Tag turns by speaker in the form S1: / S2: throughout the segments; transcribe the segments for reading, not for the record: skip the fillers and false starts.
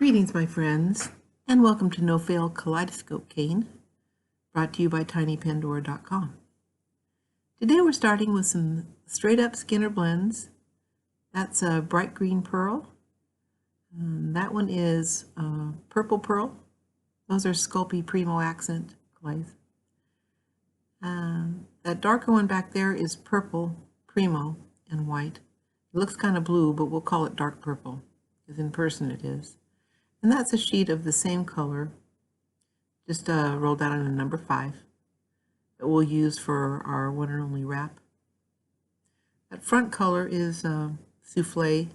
S1: Greetings, my friends, and welcome to No Fail Kaleidescope Cane, brought to you by tinypandora.com. Today we're starting with some straight-up Skinner blends. That's a bright green pearl. That one is purple pearl. Those are Sculpey Primo Accent clays. That darker one back there is purple Primo and white. It looks kind of blue, but we'll call it dark purple, because in person it is. And that's a sheet of the same color, just rolled out on a number 5, that we'll use for our one and only wrap. That front color is Soufflé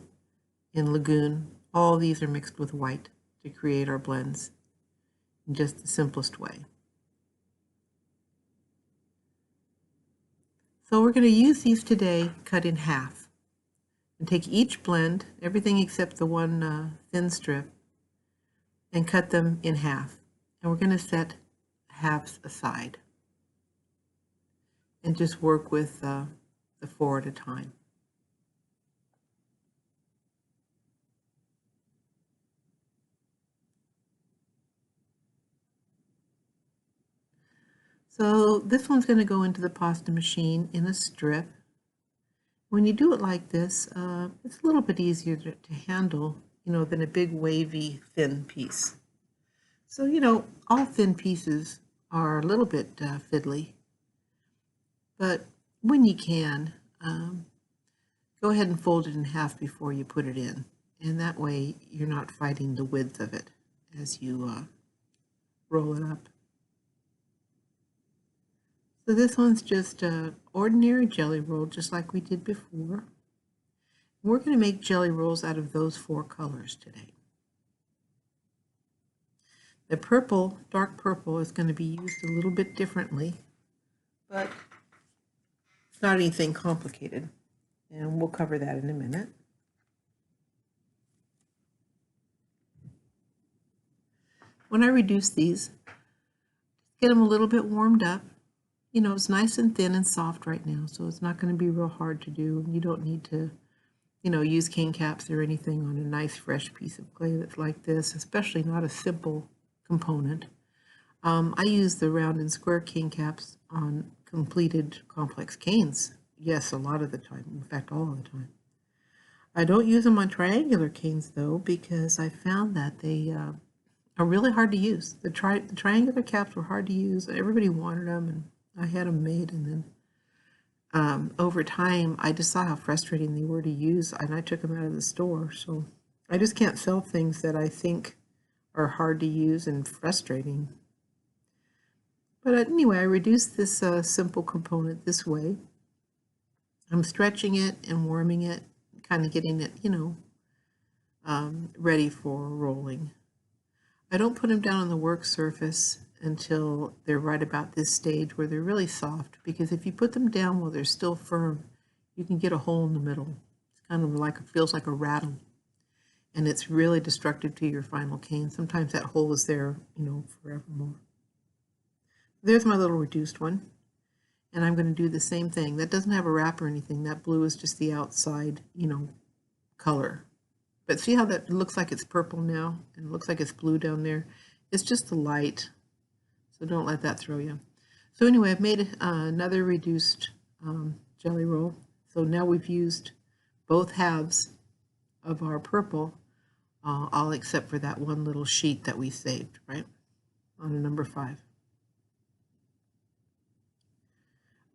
S1: in Lagoon. All these are mixed with white to create our blends in just the simplest way. So we're going to use these today cut in half. And take each blend, everything except the one thin strip, and cut them in half. And we're going to set halves aside and just work with the 4 at a time. So this one's going to go into the pasta machine in a strip. When you do it like this, it's a little bit easier to handle, than a big wavy thin piece. So, all thin pieces are a little bit fiddly, but when you can, go ahead and fold it in half before you put it in. And that way you're not fighting the width of it as you roll it up. So this one's just an ordinary jelly roll, just like we did before. We're going to make jelly rolls out of those 4 colors today. The purple, dark purple, is going to be used a little bit differently, but it's not anything complicated, and we'll cover that in a minute. When I reduce these, get them a little bit warmed up. It's nice and thin and soft right now, so it's not going to be real hard to do. You don't need to use cane caps or anything on a nice fresh piece of clay that's like this, especially not a simple component. I use the round and square cane caps on completed complex canes. Yes, a lot of the time, in fact, all of the time. I don't use them on triangular canes, though, because I found that they are really hard to use. The triangular caps were hard to use. Everybody wanted them, and I had them made, and then over time, I just saw how frustrating they were to use, and I took them out of the store. So I just can't sell things that I think are hard to use and frustrating. But anyway, I reduced this simple component this way. I'm stretching it and warming it, kind of getting it, ready for rolling. I don't put them down on the work surface until they're right about this stage where they're really soft, because if you put them down while they're still firm, you can get a hole in the middle. It's kind of like, it feels like a rattle, and it's really destructive to your final cane. Sometimes that hole is there, forevermore. There's my little reduced one, and I'm going to do the same thing. That doesn't have a wrap or anything. That blue is just the outside, color. But see how that looks like it's purple now, and it looks like it's blue down there? It's just the light. So don't let that throw you. So anyway, I've made another reduced jelly roll. So now we've used both halves of our purple, all except for that one little sheet that we saved, right, on a number 5.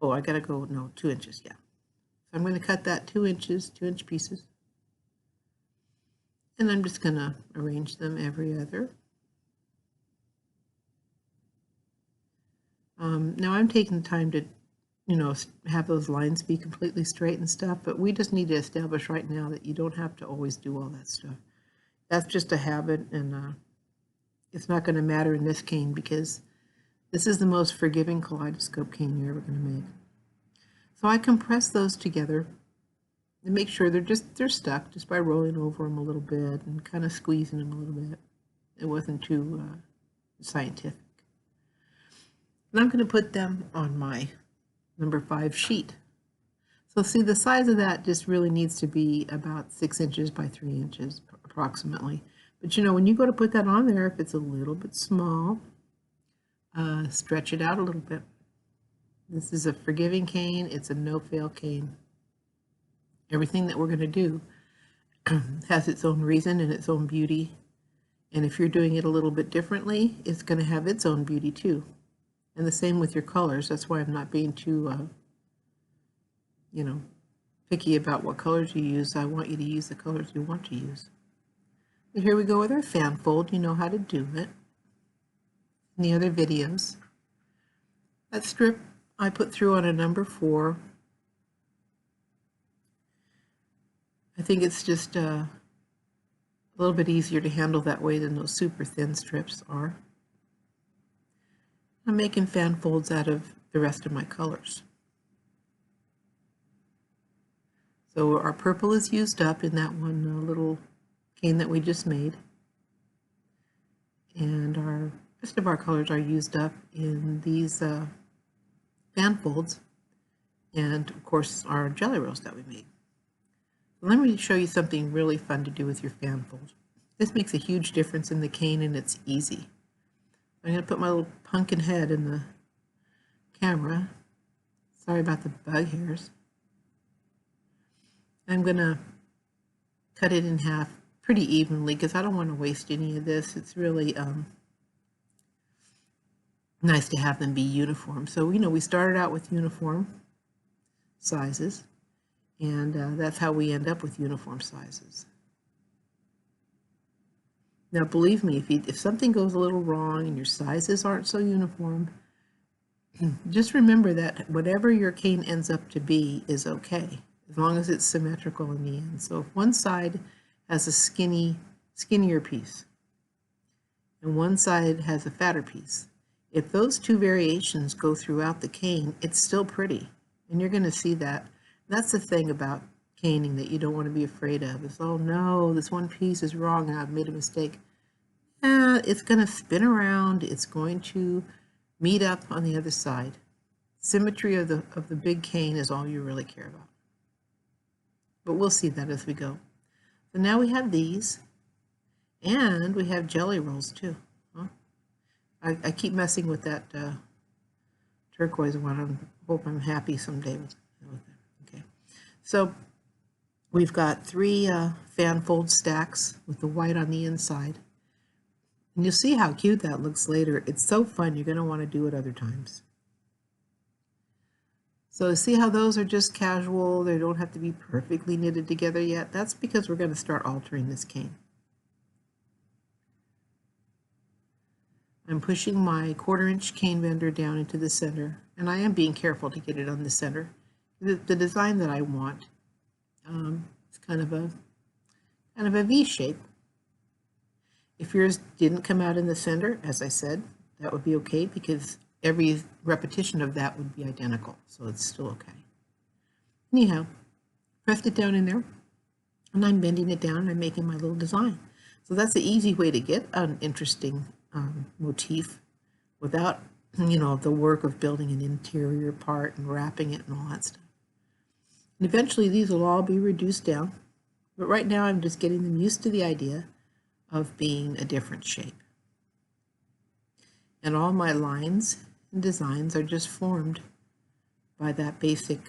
S1: Oh, I gotta go, no, 2 inches, yeah. So I'm going to cut that 2 inches, 2-inch pieces. And I'm just going to arrange them every other. Now I'm taking the time to, have those lines be completely straight and stuff, but we just need to establish right now that you don't have to always do all that stuff. That's just a habit, and it's not going to matter in this cane, because this is the most forgiving kaleidoscope cane you're ever going to make. So I compress those together and make sure they're stuck just by rolling over them a little bit and kind of squeezing them a little bit. It wasn't too scientific. And I'm going to put them on my number 5 sheet. So see, the size of that just really needs to be about 6 inches by 3 inches approximately. But you know, when you go to put that on there, if it's a little bit small, stretch it out a little bit. This is a forgiving cane. It's a no-fail cane. Everything that we're going to do has its own reason and its own beauty. And if you're doing it a little bit differently, it's going to have its own beauty too. And the same with your colors. That's why I'm not being too, you know, picky about what colors you use. I want you to use the colors you want to use. But here we go with our fan fold. You know how to do it in the other videos. That strip I put through on a number 4. I think it's just a little bit easier to handle that way than those super thin strips are. I'm making fan folds out of the rest of my colors. So our purple is used up in that one little cane that we just made. And our rest of our colors are used up in these fan folds and of course our jelly rolls that we made. Let me show you something really fun to do with your fan fold. This makes a huge difference in the cane and it's easy. I'm going to put my little pumpkin head in the camera. Sorry about the bug hairs. I'm going to cut it in half pretty evenly because I don't want to waste any of this. It's really nice to have them be uniform. So, you know, we started out with uniform sizes, and that's how we end up with uniform sizes. Now, believe me, if something goes a little wrong and your sizes aren't so uniform, just remember that whatever your cane ends up to be is okay, as long as it's symmetrical in the end. So if one side has a skinnier piece and one side has a fatter piece, if those two variations go throughout the cane, it's still pretty, and you're going to see that. That's the thing about caning that you don't want to be afraid of is, oh no, this one piece is wrong and I've made a mistake. It's going to spin around. It's going to meet up on the other side. Symmetry of the big cane is all you really care about. But we'll see that as we go. So now we have these, and we have jelly rolls too. Huh? I keep messing with that turquoise one. I hope I'm happy someday with it. Okay, so we've got 3 fan fold stacks with the white on the inside. And you'll see how cute that looks later. It's so fun, you're going to want to do it other times. So see how those are just casual, they don't have to be perfectly knitted together yet? That's because we're going to start altering this cane. I'm pushing my 1/4-inch cane bender down into the center, and I am being careful to get it on the center. The design that I want, it's kind of a V shape. If yours didn't come out in the center, as I said, that would be okay because every repetition of that would be identical, so it's still okay. Anyhow, pressed it down in there, and I'm bending it down and I'm making my little design. So that's the easy way to get an interesting motif without, you know, the work of building an interior part and wrapping it and all that stuff. And eventually these will all be reduced down, but right now I'm just getting them used to the idea of being a different shape. And all my lines and designs are just formed by that basic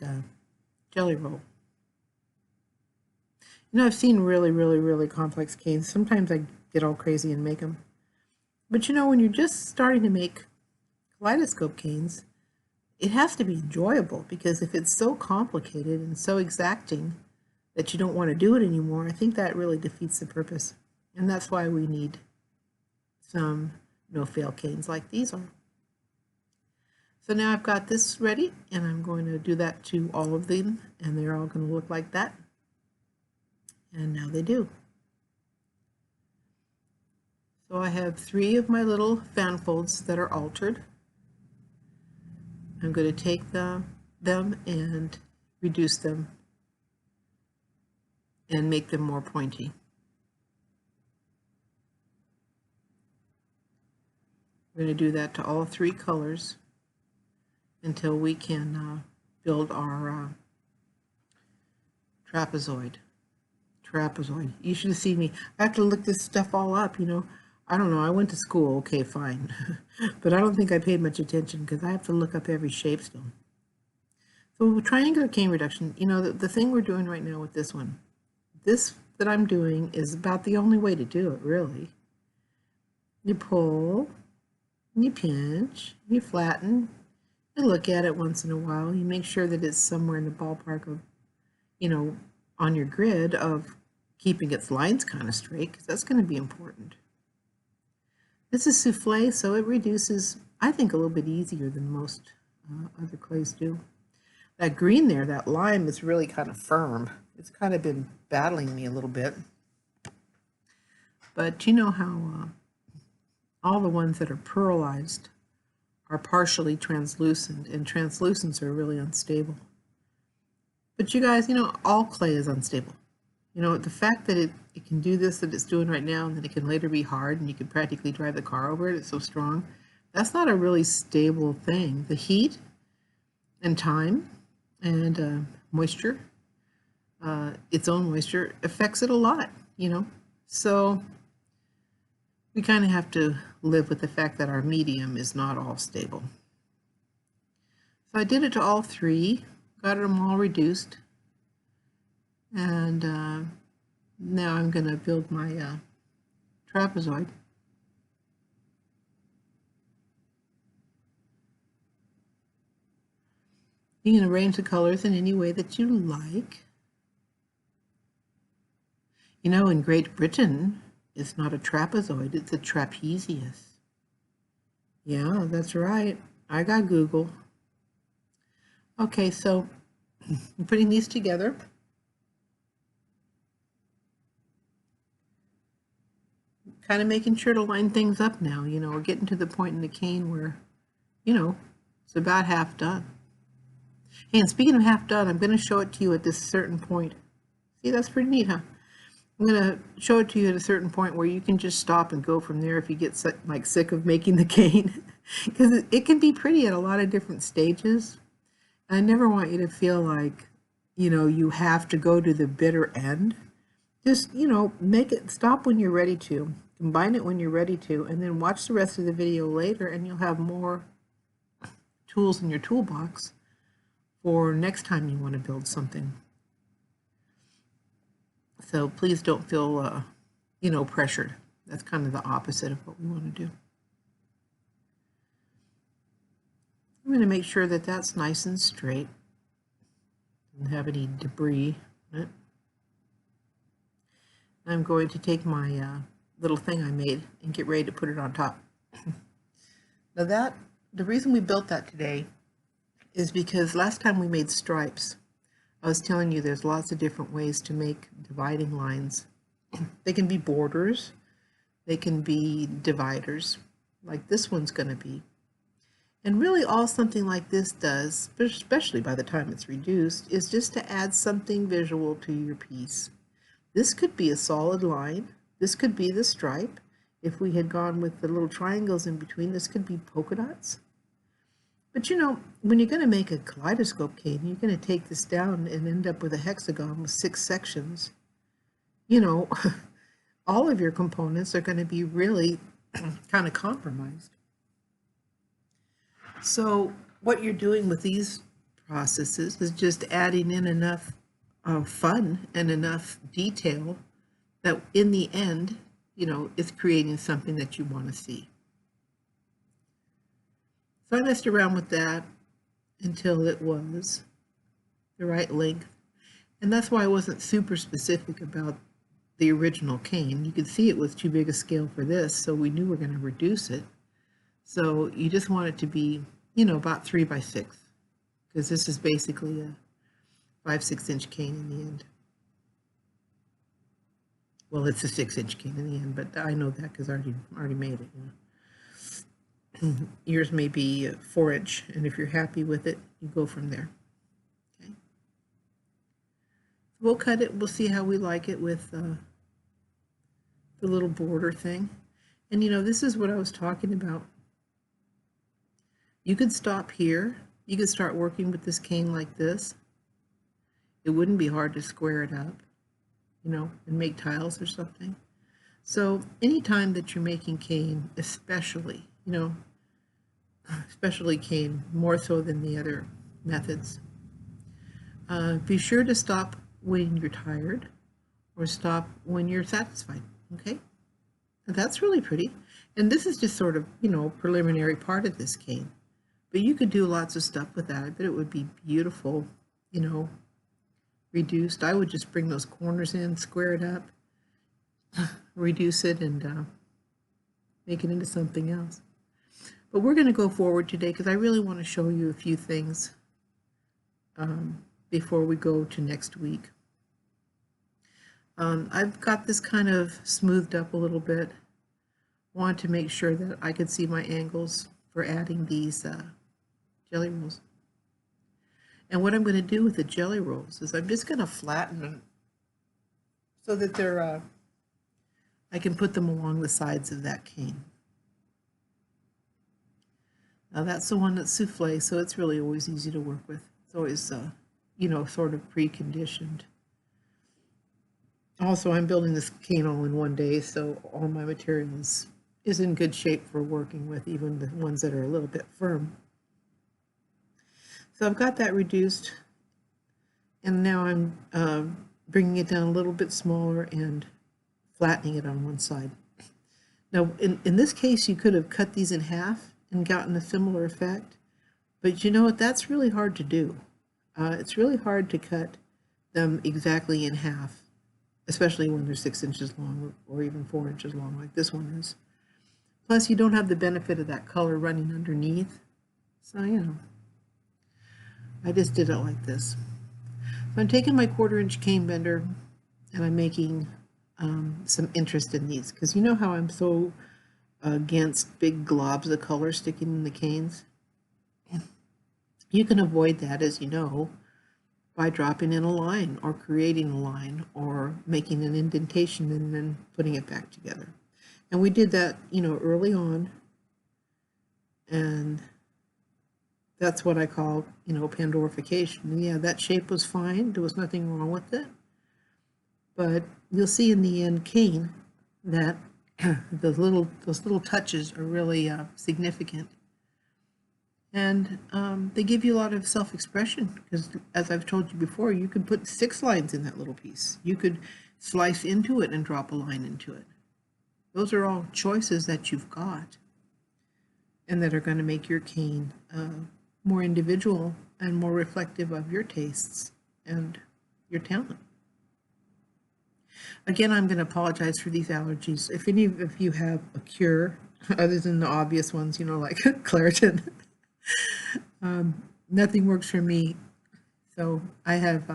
S1: jelly roll. You know, I've seen really complex canes. Sometimes I get all crazy and make them. But you know, when you're just starting to make kaleidescope canes, it has to be enjoyable, because if it's so complicated and so exacting that you don't want to do it anymore, I think that really defeats the purpose. And that's why we need some no-fail canes like these are. So now I've got this ready, and I'm going to do that to all of them, and they're all going to look like that. And now they do. So I have 3 of my little fan folds that are altered. I'm going to take them and reduce them and make them more pointy. We're going to do that to all 3 colors until we can build our trapezoid. trapezoid. You should have seen me. I have to look this stuff all up, you know. I don't know, I went to school, okay, fine. But I don't think I paid much attention because I have to look up every shape still. So triangular cane reduction, you know, the thing we're doing right now with this one, this that I'm doing is about the only way to do it, really. You pull, you pinch, you flatten, you look at it once in a while. You make sure that it's somewhere in the ballpark of, you know, on your grid of keeping its lines kind of straight, because that's going to be important. This is souffle, so it reduces, I think, a little bit easier than most other clays do. That green there, that lime, is really kind of firm. It's kind of been battling me a little bit. But you know how all the ones that are pearlized are partially translucent, and translucents are really unstable. But you guys, you know, all clay is unstable. You know, the fact that it can do this that it's doing right now, and then it can later be hard, and you can practically drive the car over it, it's so strong, that's not a really stable thing. The heat and time and moisture, its own moisture, affects it a lot, you know. So we kind of have to live with the fact that our medium is not all stable. So I did it to all three, got them all reduced, and now I'm going to build my trapezoid. You can arrange the colors in any way that you like. You know, in Great Britain, it's not a trapezoid, it's a trapezius. Yeah, that's right. I got Google. Okay, so I'm putting these together. Kind of making sure to line things up now. You know, we're getting to the point in the cane where, you know, it's about half done. Hey, and speaking of half done, I'm going to show it to you at this certain point. See, that's pretty neat, huh? I'm going to show it to you at a certain point where you can just stop and go from there if you get like sick of making the cane. Because it can be pretty at a lot of different stages. I never want you to feel like, you know, you have to go to the bitter end. Just, you know, make it stop when you're ready to, combine it when you're ready to, and then watch the rest of the video later, and you'll have more tools in your toolbox for next time you want to build something. So please don't feel, you know, pressured. That's kind of the opposite of what we want to do. I'm going to make sure that that's nice and straight. Doesn't have any debris in it. I'm going to take my little thing I made and get ready to put it on top. Now the reason we built that today is because last time we made stripes, I was telling you there's lots of different ways to make dividing lines. They can be borders, they can be dividers, like this one's going to be. And really all something like this does, especially by the time it's reduced, is just to add something visual to your piece. This could be a solid line. This could be the stripe. If we had gone with the little triangles in between, this could be polka dots. But you know, when you're going to make a kaleidescope cane, you're going to take this down and end up with a hexagon with 6 sections. You know, all of your components are going to be really kind of compromised. So what you're doing with these processes is just adding in enough fun and enough detail that in the end, you know, it's creating something that you want to see. So I messed around with that until it was the right length. And that's why I wasn't super specific about the original cane. You could see it was too big a scale for this, so we knew we're going to reduce it. So you just want it to be, you know, about 3 by 6, because this is basically a 5/6 inch cane in the end. Well, it's a 6-inch cane in the end, but I know that because I already made it. You know? Yours may be 4-inch, and if you're happy with it, you go from there. Okay. We'll cut it. We'll see how we like it with the little border thing. And you know, this is what I was talking about. You could stop here. You could start working with this cane like this. It wouldn't be hard to square it up. you know, and make tiles or something. So anytime that you're making cane, especially, you know, especially cane, more so than the other methods, be sure to stop when you're tired or stop when you're satisfied, okay? And that's really pretty. And this is just sort of, you know, preliminary part of this cane. But you could do lots of stuff with that. I bet it would be beautiful, you know, reduced. I would just bring those corners in, square it up, reduce it, and make it into something else. But we're going to go forward today because I really want to show you a few things before we go to next week. I've got this kind of smoothed up a little bit. Want to make sure that I could see my angles for adding these jelly rolls. And what I'm going to do with the jelly rolls is I'm just going to flatten them so that they're, I can put them along the sides of that cane. Now that's the one that's souffle, so it's really always easy to work with. It's always, you know, sort of preconditioned. Also, I'm building this cane all in one day, so all my materials is in good shape for working with, even the ones that are a little bit firm. So I've got that reduced, and now I'm bringing it down a little bit smaller and flattening it on one side. Now, in this case, you could have cut these in half and gotten a similar effect, but you know what? That's really hard to do. It's really hard to cut them exactly in half, especially when they're 6 inches long or even 4 inches long like this one is. Plus, you don't have the benefit of that color running underneath. So, you know, I just did it like this. So I'm taking my 1/4 inch cane bender and I'm making some interest in these, because you know how I'm so against big globs of color sticking in the canes? You can avoid that, as you know, by dropping in a line or creating a line or making an indentation and then putting it back together. And we did that, you know, early on, and that's what I call, you know, Pandorification. Yeah, that shape was fine. There was nothing wrong with it. But you'll see in the end cane that those little touches are really significant. And they give you a lot of self-expression because, as I've told you before, you can put 6 lines in that little piece. You could slice into it and drop a line into it. Those are all choices that you've got and that are going to make your cane more individual and more reflective of your tastes and your talent. Again, I'm going to apologize for these allergies. If any of you have a cure, other than the obvious ones, you know, like Claritin, nothing works for me. So I have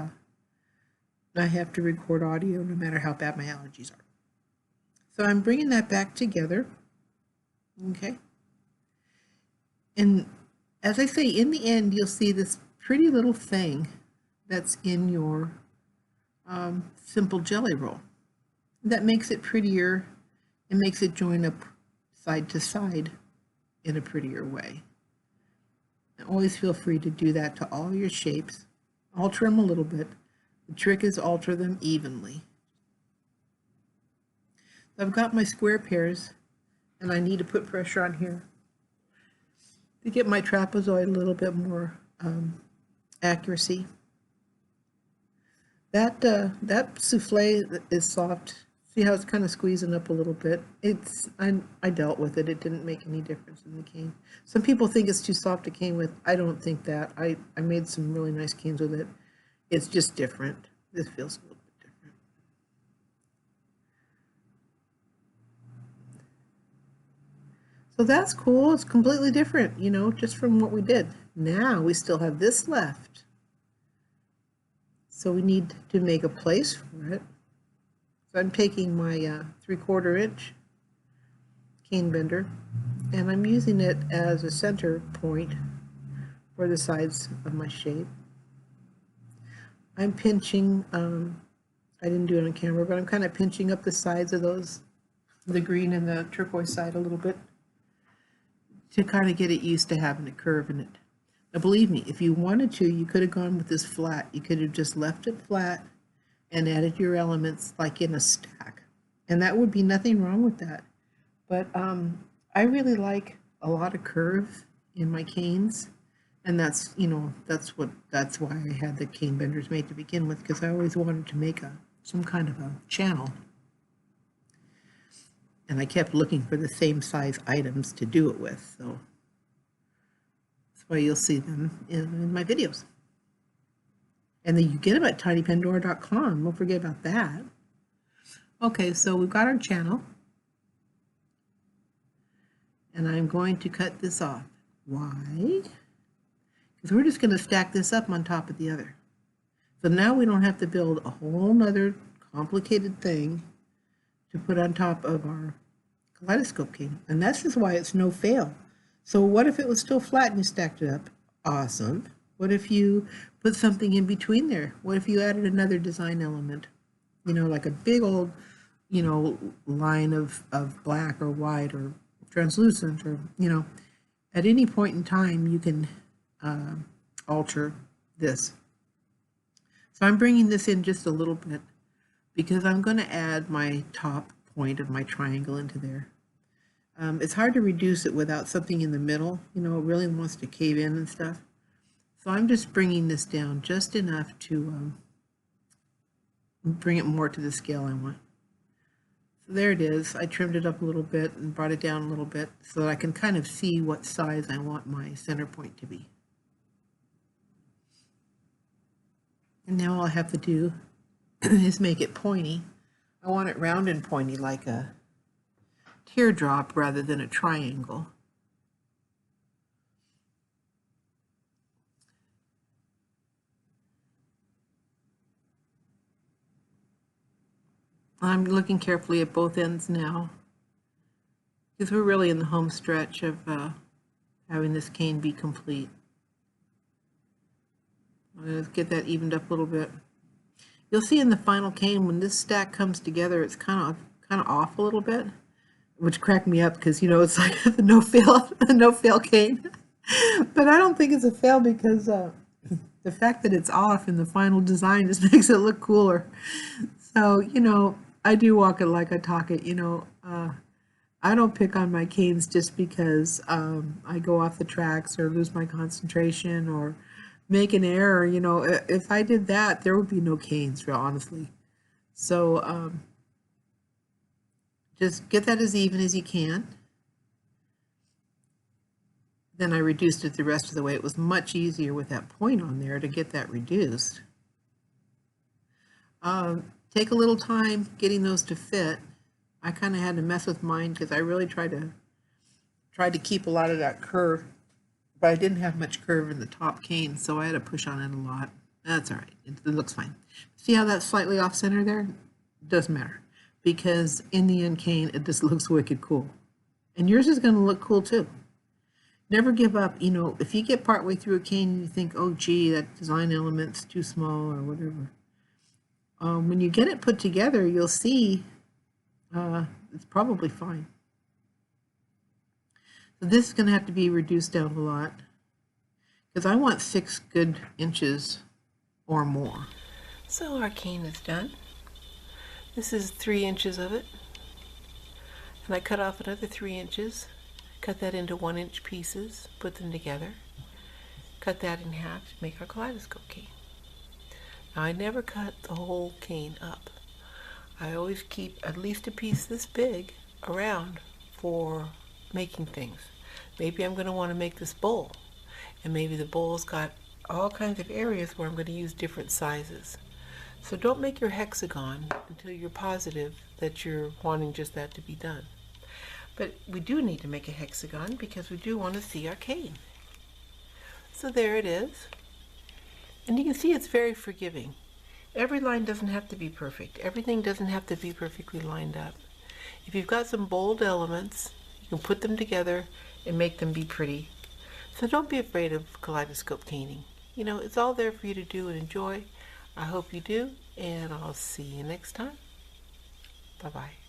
S1: to record audio no matter how bad my allergies are. So I'm bringing that back together, okay? And as I say, in the end, you'll see this pretty little thing that's in your simple jelly roll. That makes it prettier. It makes it join up side to side in a prettier way. And always feel free to do that to all your shapes. Alter them a little bit. The trick is alter them evenly. I've got my square pairs, and I need to put pressure on here to get my trapezoid a little bit more accuracy. That souffle is soft. See how it's kind of squeezing up a little bit? I dealt with it. It didn't make any difference in the cane. Some people think it's too soft to cane with. I don't think that. I made some really nice canes with it. It's just different. This feels a little bit different. So that's cool. It's completely different, you know, just from what we did. Now we still have this left. So we need to make a place for it. So I'm taking my 3/4 inch cane bender, and I'm using it as a center point for the sides of my shape. I'm pinching, I didn't do it on camera, but I'm kind of pinching up the sides of those, the green and the turquoise side a little bit, to kind of get it used to having a curve in it. Now believe me, if you wanted to, you could have gone with this flat. You could have just left it flat and added your elements like in a stack. And that would be nothing wrong with that. But I really like a lot of curve in my canes. And that's, you know, that's why I had the cane benders made to begin with, because I always wanted to make some kind of a channel. And I kept looking for the same size items to do it with. So that's why you'll see them in my videos. And then you get them at tinypandora.com. Don't forget about that. Okay, so we've got our channel. And I'm going to cut this off. Why? Because we're just going to stack this up on top of the other. So now we don't have to build a whole nother complicated thing to put on top of our kaleidoscope cane. And that's just why it's no fail. So what if it was still flat and you stacked it up? Awesome. What if you put something in between there? What if you added another design element? You know, like a big old, you know, line of black or white or translucent, or, you know, at any point in time you can alter this. So I'm bringing this in just a little bit because I'm going to add my top point of my triangle into there. It's hard to reduce it without something in the middle. You know, it really wants to cave in and stuff. So I'm just bringing this down just enough to bring it more to the scale I want. So there it is. I trimmed it up a little bit and brought it down a little bit so that I can kind of see what size I want my center point to be. And now all I have to do is make it pointy. I want it round and pointy like a teardrop rather than a triangle. I'm looking carefully at both ends now because we're really in the home stretch of having this cane be complete. Let's get that evened up a little bit. You'll see in the final cane when this stack comes together, it's kind of off a little bit, which cracked me up because, you know, it's like the no fail cane. But I don't think it's a fail because the fact that it's off in the final design just makes it look cooler. So, you know, I do walk it like I talk it. You know, I don't pick on my canes just because I go off the tracks or lose my concentration or make an error. You know, if I did that, there would be no canes, real honestly. So just get that as even as you can. Then I reduced it the rest of the way. It was much easier with that point on there to get that reduced. Take a little time getting those to fit. I kind of had to mess with mine because I really tried to keep a lot of that curve, but I didn't have much curve in the top cane, so I had to push on it a lot. That's all right. It looks fine. See how that's slightly off center there? Doesn't matter, because in the end cane, it just looks wicked cool. And yours is going to look cool too. Never give up. You know, if you get partway through a cane and you think, oh gee, that design element's too small or whatever, when you get it put together, you'll see it's probably fine. So this is going to have to be reduced down a lot because I want 6 good inches or more. So our cane is done. This is 3 inches of it. And I cut off another 3 inches. Cut that into 1-inch pieces, put them together. Cut that in half to make our kaleidoscope cane. Now I never cut the whole cane up. I always keep at least a piece this big around for making things. Maybe I'm going to want to make this bowl, and maybe the bowl's got all kinds of areas where I'm going to use different sizes. So don't make your hexagon until you're positive that you're wanting just that to be done. But we do need to make a hexagon because we do want to see our cane. So there it is. And you can see it's very forgiving. Every line doesn't have to be perfect. Everything doesn't have to be perfectly lined up. If you've got some bold elements, you can put them together and make them be pretty. So don't be afraid of kaleidoscope caning. You know, it's all there for you to do and enjoy. I hope you do, and I'll see you next time. Bye-bye.